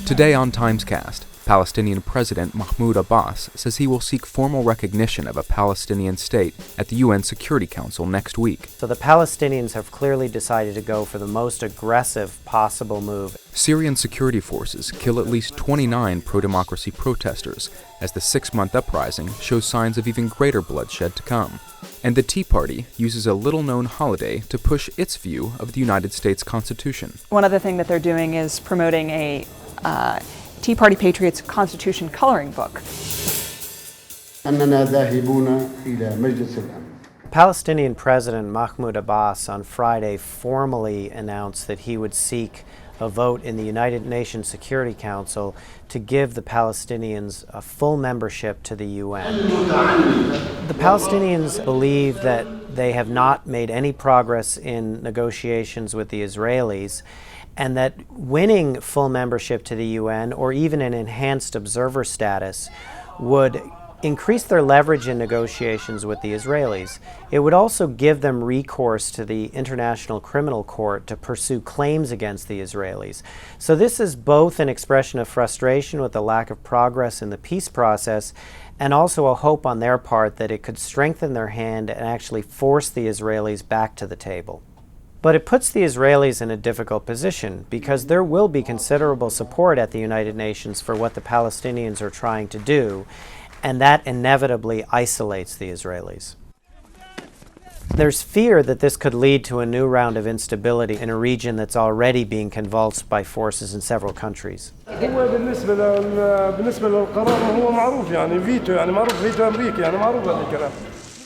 Today on TimesCast, Palestinian President Mahmoud Abbas says he will seek formal recognition of a Palestinian state at the UN Security Council next week. So the Palestinians have clearly decided to go for the most aggressive possible move. Syrian security forces kill at least 29 pro-democracy protesters as the 6-month uprising shows signs of even greater bloodshed to come. And the Tea Party uses a little-known holiday to push its view of the United States Constitution. One other thing that they're doing is promoting a Tea Party Patriots Constitution coloring book. Palestinian President Mahmoud Abbas on Friday formally announced that he would seek a vote in the United Nations Security Council to give the Palestinians a full membership to the UN. The Palestinians believe that they have not made any progress in negotiations with the Israelis, and that winning full membership to the UN, or even an enhanced observer status, would increase their leverage in negotiations with the Israelis. It would also give them recourse to the International Criminal Court to pursue claims against the Israelis. So this is both an expression of frustration with the lack of progress in the peace process, and also a hope on their part that it could strengthen their hand and actually force the Israelis back to the table. But it puts the Israelis in a difficult position because there will be considerable support at the United Nations for what the Palestinians are trying to do, and that inevitably isolates the Israelis. There's fear that this could lead to a new round of instability in a region that's already being convulsed by forces in several countries.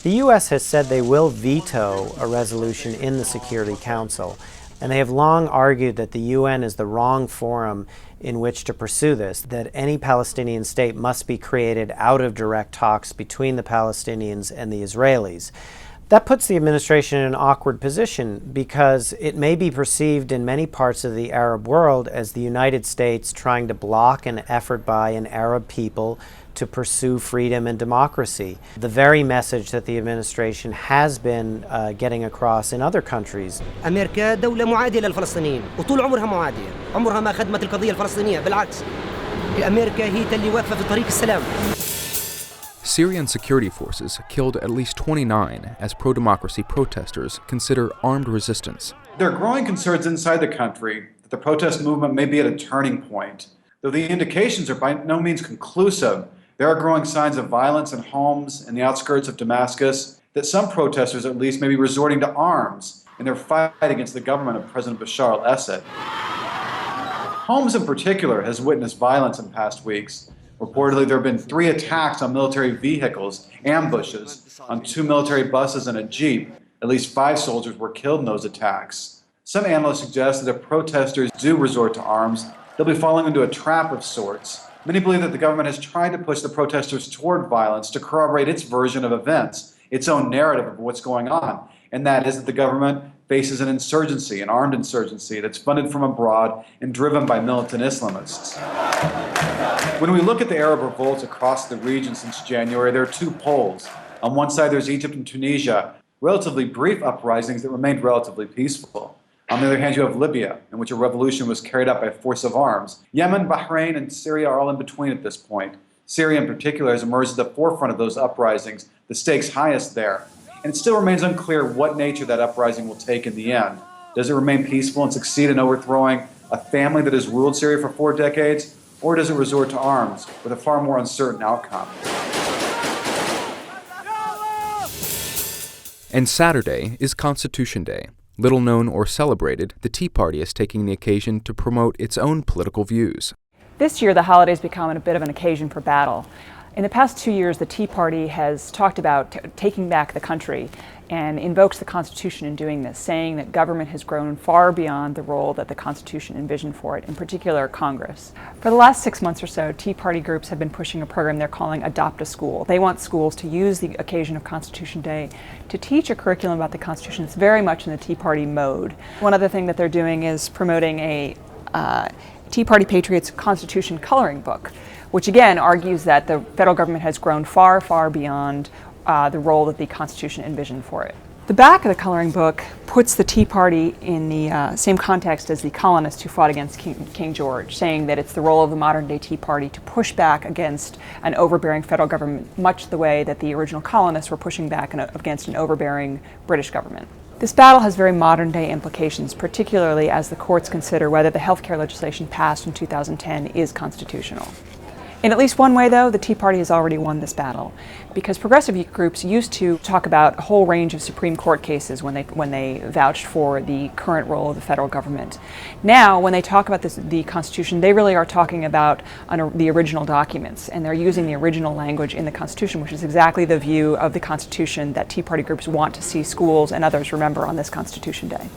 The U.S. has said they will veto a resolution in the Security Council, and they have long argued that the UN is the wrong forum in which to pursue this, that any Palestinian state must be created out of direct talks between the Palestinians and the Israelis. That puts the administration in an awkward position because it may be perceived in many parts of the Arab world as the United States trying to block an effort by an Arab people to pursue freedom and democracy. The very message that the administration has been getting across in other countries. أمريكا دولة معادية للفلسطينيين وطول عمرها معادية، عمرها ما خدمت القضية الفلسطينية، بالعكس. أمريكا هي اللي واقفة في طريق السلام. Syrian security forces killed at least 29 as pro-democracy protesters consider armed resistance. There are growing concerns inside the country that the protest movement may be at a turning point. Though the indications are by no means conclusive, there are growing signs of violence in homes in the outskirts of Damascus, that some protesters at least may be resorting to arms in their fight against the government of President Bashar al-Assad. Homs in particular has witnessed violence in past weeks. Reportedly, there have been 3 attacks on military vehicles, ambushes, on 2 military buses and a jeep. At least 5 soldiers were killed in those attacks. Some analysts suggest that if protesters do resort to arms, they'll be falling into a trap of sorts. Many believe that the government has tried to push the protesters toward violence to corroborate its version of events, its own narrative of what's going on, and that is that the government faces an insurgency, an armed insurgency that's funded from abroad and driven by militant Islamists. When we look at the Arab revolts across the region since January, there are 2 poles. On one side, there's Egypt and Tunisia, relatively brief uprisings that remained relatively peaceful. On the other hand, you have Libya, in which a revolution was carried out by force of arms. Yemen, Bahrain, and Syria are all in between at this point. Syria in particular has emerged at the forefront of those uprisings, the stakes highest there. And it still remains unclear what nature that uprising will take in the end. Does it remain peaceful and succeed in overthrowing a family that has ruled Syria for 4 decades? Or does it resort to arms with a far more uncertain outcome? And Saturday is Constitution Day. Little known or celebrated, the Tea Party is taking the occasion to promote its own political views. This year, the holiday's become a bit of an occasion for battle. In the past 2 years, the Tea Party has talked about taking back the country and invokes the Constitution in doing this, saying that government has grown far beyond the role that the Constitution envisioned for it, in particular Congress. For the last 6 months or so, Tea Party groups have been pushing a program they're calling Adopt a School. They want schools to use the occasion of Constitution Day to teach a curriculum about the Constitution that's very much in the Tea Party mode. One other thing that they're doing is promoting a Tea Party Patriots Constitution coloring book, which again argues that the federal government has grown far, far beyond the role that the Constitution envisioned for it. The The back of the coloring book puts the Tea Party in the same context as the colonists who fought against King George, saying that it's the role of the modern-day Tea Party to push back against an overbearing federal government, much the way that the original colonists were pushing back against an overbearing British government. This battle has very modern-day implications, particularly as the courts consider whether the healthcare legislation passed in 2010 is constitutional. In at least one way, though, the Tea Party has already won this battle, because progressive groups used to talk about a whole range of Supreme Court cases when they vouched for the current role of the federal government. Now, when they talk about the Constitution, they really are talking about the original documents, and they're using the original language in the Constitution, which is exactly the view of the Constitution that Tea Party groups want to see schools and others remember on this Constitution Day.